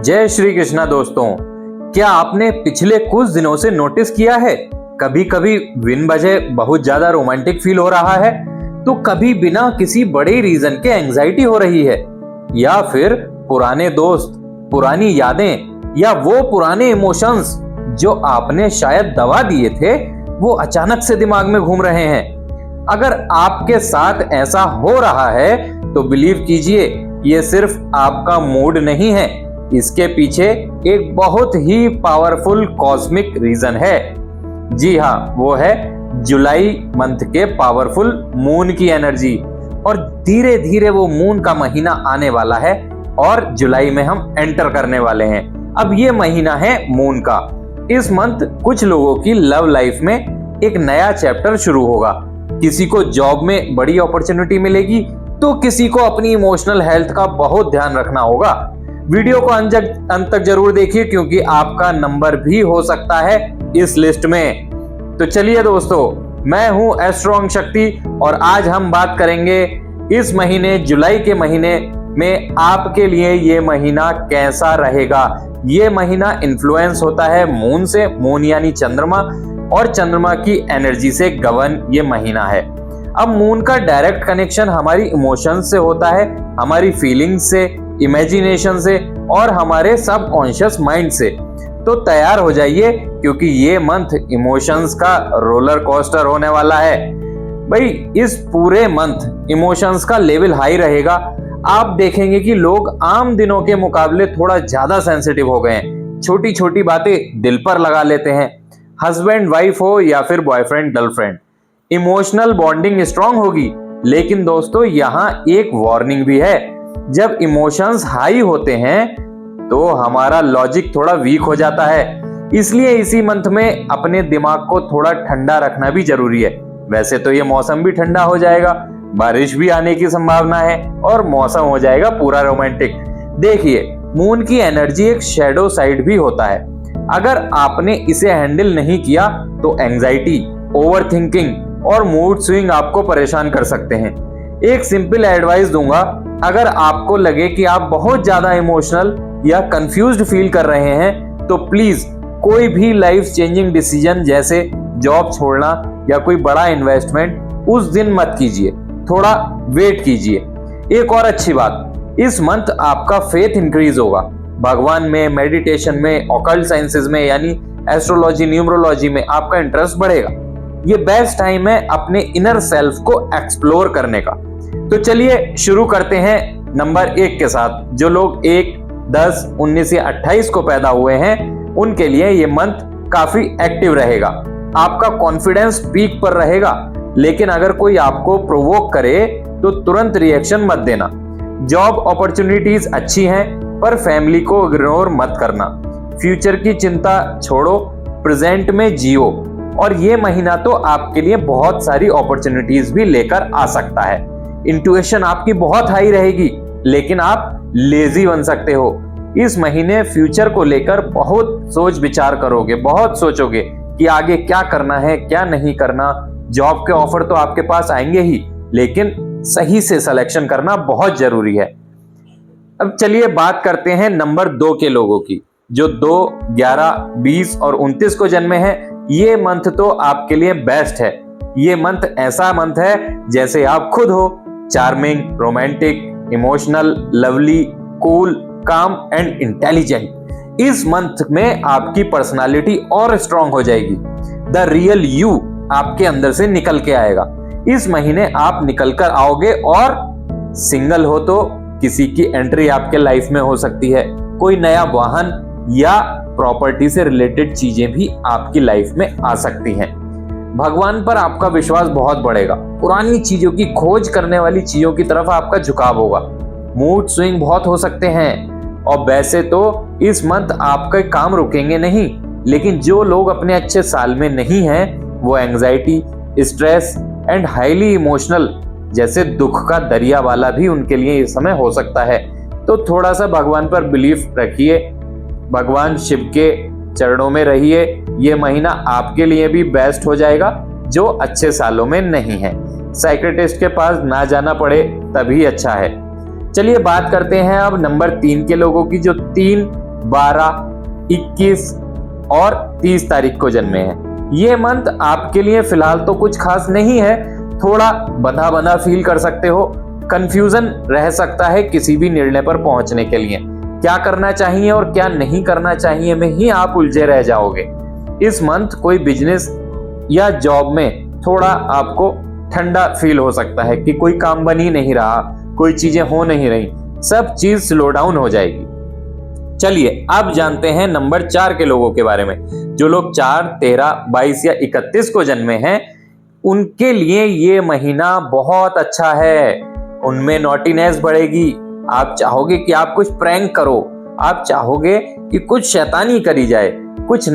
जय श्री कृष्णा दोस्तों। क्या आपने पिछले कुछ दिनों से नोटिस किया है, कभी कभी बिन वजह बहुत ज्यादा रोमांटिक फील हो रहा है, तो कभी बिना किसी बड़े रीजन के एंजाइटी हो रही है, या फिर पुराने दोस्त, पुरानी यादें या वो पुराने इमोशंस जो आपने शायद दबा दिए थे वो अचानक से दिमाग में घूम रहे हैं। अगर आपके साथ ऐसा हो रहा है तो बिलीव कीजिए, ये सिर्फ आपका मूड नहीं है, इसके पीछे एक बहुत ही पावरफुल कॉस्मिक रीजन है। जी हाँ, वो है जुलाई मंथ के पावरफुल मून की एनर्जी। और धीरे धीरे वो मून का महीना आने वाला है और जुलाई में हम एंटर करने वाले हैं। अब ये महीना है मून का। इस मंथ कुछ लोगों की लव लाइफ में एक नया चैप्टर शुरू होगा। किसी को जॉब में बड़ी अपॉर्चुनिटी मिलेगी तो किसी को अपनी इमोशनल हेल्थ का बहुत ध्यान रखना होगा। वीडियो को अंत तक जरूर देखिए क्योंकि आपका नंबर भी हो सकता है इस लिस्ट में। तो चलिए दोस्तों, मैं हूं एस्ट्रॉन्ग शक्ति और आज हम बात करेंगे इस महीने जुलाई के महीने में आपके लिए ये महीना कैसा रहेगा। ये महीना इन्फ्लुएंस होता है मून से, मून यानी चंद्रमा, और चंद्रमा की एनर्जी से गवर्न ये महीना है। अब मून का डायरेक्ट कनेक्शन हमारी इमोशंस से होता है, हमारी फीलिंग्स से, इमेजिनेशन से और हमारे सबकॉन्शियस माइंड से। तो तैयार हो जाइए क्योंकि ये मंथ इमोशंस का रोलर कोस्टर होने वाला है। भाई, इस पूरे मंथ इमोशंस का लेवल हाई रहेगा। आप देखेंगे कि लोग आम दिनों के मुकाबले थोड़ा ज्यादा सेंसिटिव हो गए हैं, छोटी छोटी बातें दिल पर लगा लेते हैं। हस्बैंड वाइफ हो या फिर boyfriend girlfriend, emotional bonding strong होगी। लेकिन दोस्तों, यहाँ एक वार्निंग भी है। जब इमोशंस हाई होते हैं तो हमारा लॉजिक थोड़ा वीक हो जाता है, इसलिए इसी मंथ में अपने दिमाग को थोड़ा ठंडा रखना भी जरूरी है। वैसे तो ये मौसम भी ठंडा हो जाएगा, बारिश भी आने की संभावना है और मौसम हो जाएगा पूरा रोमांटिक। देखिए, मून की एनर्जी एक शैडो साइड भी होता है। अगर आपने इसे हैंडल नहीं किया तो एंजाइटी, ओवरथिंकिंग और मूड स्विंग आपको परेशान कर सकते हैं। एक सिंपल एडवाइस दूंगा, अगर आपको लगे कि आप बहुत ज्यादा इमोशनल या कंफ्यूज्ड फील कर रहे हैं तो प्लीज कोई भी लाइफ चेंजिंग डिसीजन जैसे जॉब छोड़ना या कोई बड़ा इन्वेस्टमेंट उस दिन मत कीजिए, थोड़ा वेट कीजिए। एक और अच्छी बात, इस मंथ आपका फेथ इंक्रीज होगा। भगवान में, मेडिटेशन में, ऑकल्ट साइंसेज में यानी एस्ट्रोलॉजी, न्यूमरोलॉजी में आपका इंटरेस्ट बढ़ेगा। ये बेस्ट टाइम है अपने इनर सेल्फ को एक्सप्लोर करने का। तो चलिए शुरू करते हैं नंबर 1 के साथ। जो लोग 1, 10, 19 या 28 को पैदा हुए हैं उनके लिए ये मंथ काफी एक्टिव रहेगा। आपका कॉन्फिडेंस पीक पर रहेगा, लेकिन अगर कोई आपको प्रोवोक करे तो तुरंत रिएक्शन मत देना। जॉब अपॉर्चुनिटीज अच्छी हैं, पर फैमिली को इग्नोर मत करना। फ्यूचर की चिंता छोड़ो, प्रेजेंट में जियो। और ये महीना तो आपके लिए बहुत सारी अपॉर्चुनिटीज भी लेकर आ सकता है। इंट्यूशन आपकी बहुत हाई रहेगी, लेकिन आप लेजी बन सकते हो। इस महीने फ्यूचर को लेकर बहुत सोच विचार करोगे, बहुत सोचोगे कि आगे क्या करना है, क्या नहीं करना। जॉब के ऑफर तो आपके पास आएंगे ही, लेकिन सही से सिलेक्शन करना बहुत जरूरी है। अब चलिए बात करते हैं नंबर 2 के लोगों की, जो 2, 11, 20 और 29 को जन्मे हैं। ये मंथ तो आपके लिए बेस्ट है। ये मंथ ऐसा मंथ है जैसे आप खुद हो, charming, romantic, emotional, lovely, cool, काम एंड इंटेलिजेंट। इस मंथ में आपकी पर्सनालिटी और स्ट्रांग हो जाएगी। द रियल यू आपके अंदर से निकल के आएगा। इस महीने आप निकल कर आओगे। और सिंगल हो तो किसी की एंट्री आपके लाइफ में हो सकती है। कोई नया वाहन या प्रॉपर्टी से रिलेटेड चीजें भी आपकी लाइफ में आ सकती हैं। भगवान पर आपका विश्वास बहुत बढ़ेगा। पुरानी चीजों की खोज करने वाली चीजों की तरफ आपका झुकाव होगा। मूड स्विंग बहुत हो सकते हैं। और वैसे तो इस मंथ आपके काम रुकेंगे नहीं, लेकिन जो लोग अपने अच्छे साल में नहीं हैं वो anxiety, stress and highly emotional जैसे दुख का दरिया वाला भी उनके लिए इस समय हो सकता है। तो थोड़ा सा भगवान पर बिलीफ रखिए, भगवान शिव के चरणों में रहिए। ये महीना आपके लिए भी बेस्ट हो जाएगा जो अच्छे सालों में नहीं है। साइकियाट्रिस्ट के पास ना जाना पड़े तभी अच्छा है। चलिए बात करते हैं अब नंबर 3 के लोगों की, जो 3, 12, 21 और 30 तारीख को जन्मे हैं। ये मंथ आपके लिए फिलहाल तो कुछ खास नहीं है, थोड़ा बंधा बंधा फील कर सकते हो, कंफ्यूजन रह सकता है किसी भी निर्णय पर पहुंचने के लिए, क्या करना चाहिए और क्या नहीं करना चाहिए में ही आप उलझे रह जाओगे। इस मंथ कोई बिजनेस या जॉब में थोड़ा आपको ठंडा फील हो सकता है कि कोई काम बन ही नहीं रहा, कोई चीजें हो नहीं रही, सब चीज स्लो डाउन हो जाएगी। चलिए अब जानते हैं नंबर 4 के लोगों के बारे में। जो लोग 4, 13, 22 या 31 को जन्मे हैं, उनके लिए ये महीना बहुत अच्छा है। उनमें नॉटीनेस बढ़ेगी, आप चाहोगे कि आप कुछ प्रैंक करो, आप चाहोगे कि कुछ शैतानी करी जाए, कुछ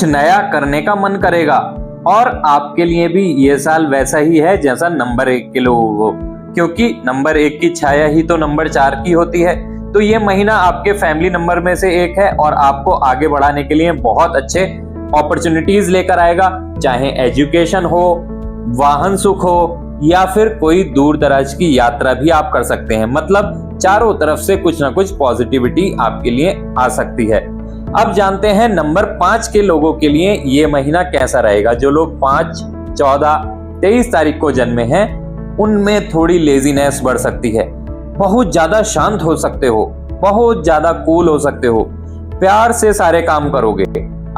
नया करने का मन करेगा। और आपके लिए भी ये साल वैसा ही है जैसा नंबर 1 के लोगों को, क्योंकि नंबर 1 की छाया ही तो नंबर 4 की होती है। तो ये महीना आपके फैमिली नंबर में से एक है और आपको आगे बढ़ाने के लिए बहुत अच्छे अपॉर्चुनिटीज लेकर आएगा, चाहे एजुकेशन हो, वाहन सुख हो या फिर कोई दूर दराज की यात्रा भी आप कर सकते हैं। मतलब चारों तरफ से कुछ ना कुछ पॉजिटिविटी आपके लिए आ सकती है। अब जानते हैं नंबर 5 के लोगों के लिए ये महीना कैसा रहेगा। जो लोग 5, 14, 23 तारीख को जन्मे हैं, उनमें थोड़ी लेजीनेस बढ़ सकती है, बहुत ज्यादा शांत हो सकते हो, बहुत ज्यादा कूल हो सकते हो, प्यार से सारे काम करोगे,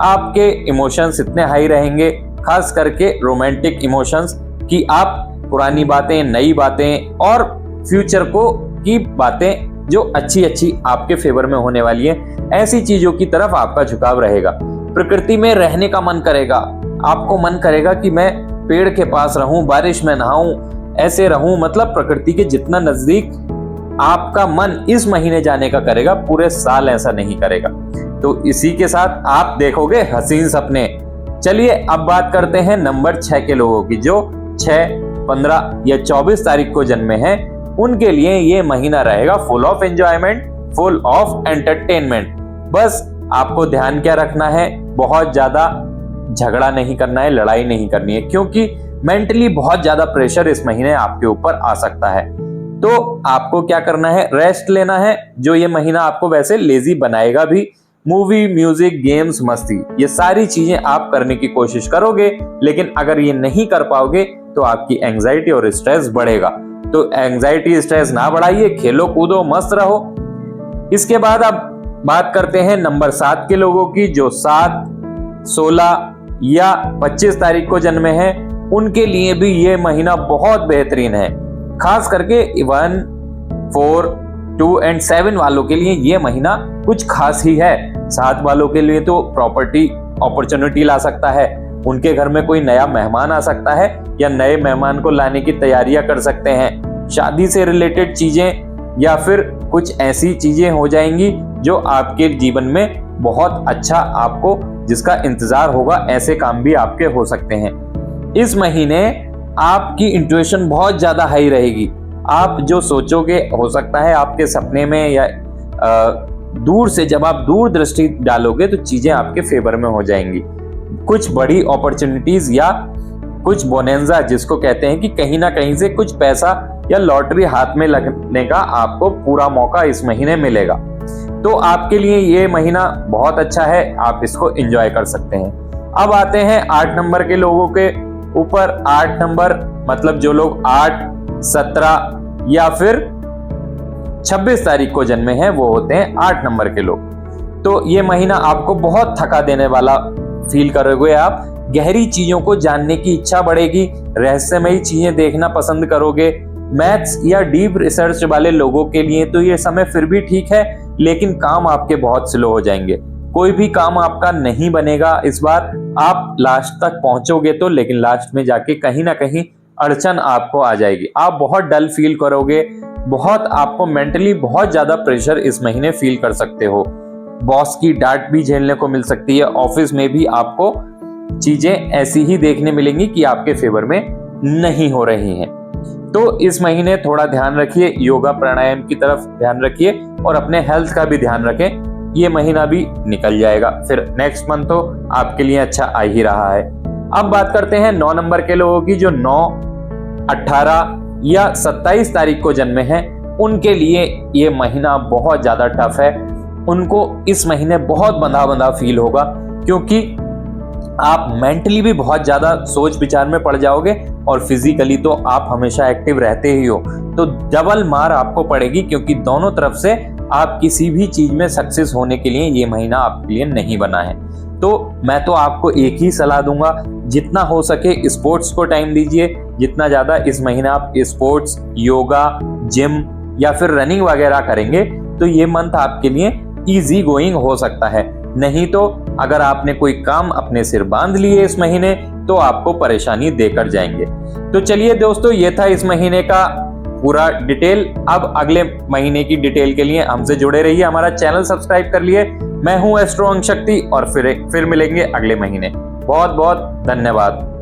आपके इमोशंस इतने हाई रहेंगे, खास करके रोमांटिक इमोशंस, कि आप पुरानी बातें, नई बातें और फ्यूचर को की बातें जो अच्छी आपके फेवर में होने वाली है, ऐसी चीजों की तरफ आपका झुकाव रहेगा। प्रकृति में रहने का मन करेगा, आपको मन करेगा कि मैं पेड़ के पास रहूं, बारिश में नहाऊं, ऐसे रहूं, मतलब प्रकृति के जितना नजदीक आपका मन इस महीने जाने का करेगा, पूरे साल ऐसा नहीं करेगा। तो इसी के साथ आप देखोगे हसीन सपने। चलिए अब बात करते हैं नंबर 6 के लोगों की। जो 6, 15 या 24 तारीख को जन्मे हैं, उनके लिए ये महीना रहेगा full of enjoyment, full of entertainment. बस आपको ध्यान क्या रखना है, बहुत ज्यादा झगड़ा नहीं करना है, लड़ाई नहीं करनी है, क्योंकि मेंटली बहुत ज्यादा प्रेशर इस महीने आपके ऊपर आ सकता है। तो आपको क्या करना है, रेस्ट लेना है, जो ये महीना आपको वैसे लेजी बनाएगा भी। मूवी, म्यूजिक, गेम्स, मस्ती, ये सारी चीजें आप करने की कोशिश करोगे, लेकिन अगर ये नहीं कर पाओगे तो आपकी एंजाइटी और स्ट्रेस बढ़ेगा। तो एंजाइटी स्ट्रेस ना बढ़ाइए, खेलो कूदो, मस्त रहो। इसके बाद अब बात करते हैं नंबर 7 के लोगों की। जो 7, 16 या 25 तारीख को जन्मे हैं, उनके लिए भी ये महीना बहुत बेहतरीन है। खास करके 1, 4, 2 और 7 वालों के लिए ये महीना कुछ खास ही है। 7 वालों के लिए तो प्रॉपर्टी अपॉर्चुनिटी ला सकता है, उनके घर में कोई नया मेहमान आ सकता है या नए मेहमान को लाने की तैयारियां कर सकते हैं। शादी से रिलेटेड चीजें या फिर कुछ ऐसी चीजें हो जाएंगी जो आपके जीवन में बहुत अच्छा, आपको जिसका इंतजार होगा, ऐसे काम भी आपके हो सकते हैं। इस महीने आपकी इंट्यूशन बहुत ज्यादा हाई रहेगी। आप जो सोचोगे, हो सकता है आपके सपने में या दूर से जब आप दूर दृष्टि डालोगे तो चीजें आपके फेवर में हो जाएंगी। कुछ बड़ी अपॉर्चुनिटीज या कुछ बोनेंजा, जिसको कहते हैं कि कहीं ना कहीं से कुछ पैसा या लॉटरी हाथ में लगने का आपको पूरा मौका इस महीने मिलेगा। तो आपके लिए ये महीना बहुत अच्छा है, आप इसको एंजॉय कर सकते हैं। अब आते हैं 8 नंबर के लोगों के ऊपर। 8 नंबर मतलब जो लोग 8, 17 या फिर 26 तारीख को जन्मे हैं, वो होते हैं 8 नंबर के लोग। तो ये महीना आपको बहुत थका देने वाला फील करोगे। आप गहरी चीजों को जानने की इच्छा बढ़ेगी, रहस्यमयी चीजें देखना पसंद करोगे। मैथ्स या डीप रिसर्च वाले लोगों के लिए तो ये समय फिर भी ठीक है, लेकिन काम आपके बहुत स्लो हो जाएंगे। कोई भी काम आपका नहीं बनेगा इस बार। आप लास्ट तक पहुंचोगे तो, लेकिन लास्ट में जाके कहीं ना कहीं अड़चन आपको आ जाएगी। आप बहुत डल फील करोगे, बहुत आपको मेंटली बहुत ज्यादा प्रेशर इस महीने फील कर सकते हो। बॉस की डांट भी झेलने को मिल सकती है। ऑफिस में भी आपको चीजें ऐसी ही देखने मिलेंगी कि आपके फेवर में नहीं हो रही हैं। तो इस महीने थोड़ा ध्यान रखिए, योगा प्राणायाम की तरफ ध्यान रखिए और अपने हेल्थ का भी ध्यान रखें। ये महीना भी निकल जाएगा, फिर नेक्स्ट मंथ तो आपके लिए अच्छा आ ही रहा है। अब बात करते हैं 9 नंबर के लोगों की। जो 9, 18 या 27 तारीख को जन्मे हैं, उनके लिए ये महीना बहुत ज्यादा टफ है। उनको इस महीने बहुत बंधा बंधा फील होगा, क्योंकि आप मेंटली भी बहुत ज्यादा सोच विचार में पड़ जाओगे और फिजिकली तो आप हमेशा एक्टिव रहते ही हो। तो डबल मार आपको पड़ेगी, क्योंकि दोनों तरफ से आप किसी भी चीज में सक्सेस होने के लिए ये महीना आपके लिए नहीं बना है। तो मैं तो आपको एक ही सलाह दूंगा, जितना हो सके स्पोर्ट्स को टाइम दीजिए। जितना ज्यादा इस महीने आप स्पोर्ट्स, योगा, जिम या फिर रनिंग वगैरह करेंगे तो ये मंथ आपके लिए इजी गोइंग हो सकता है। नहीं तो अगर आपने कोई काम अपने सिर बांध लिए इस महीने तो आपको परेशानी देकर जाएंगे। तो चलिए दोस्तों, ये था इस महीने का पूरा डिटेल। अब अगले महीने की डिटेल के लिए हमसे जुड़े रहिए, हमारा चैनल सब्सक्राइब कर लिए। मैं हूं एस्ट्रो अंक शक्ति और फिर मिलेंगे अगले महीने। बहुत बहुत धन्यवाद।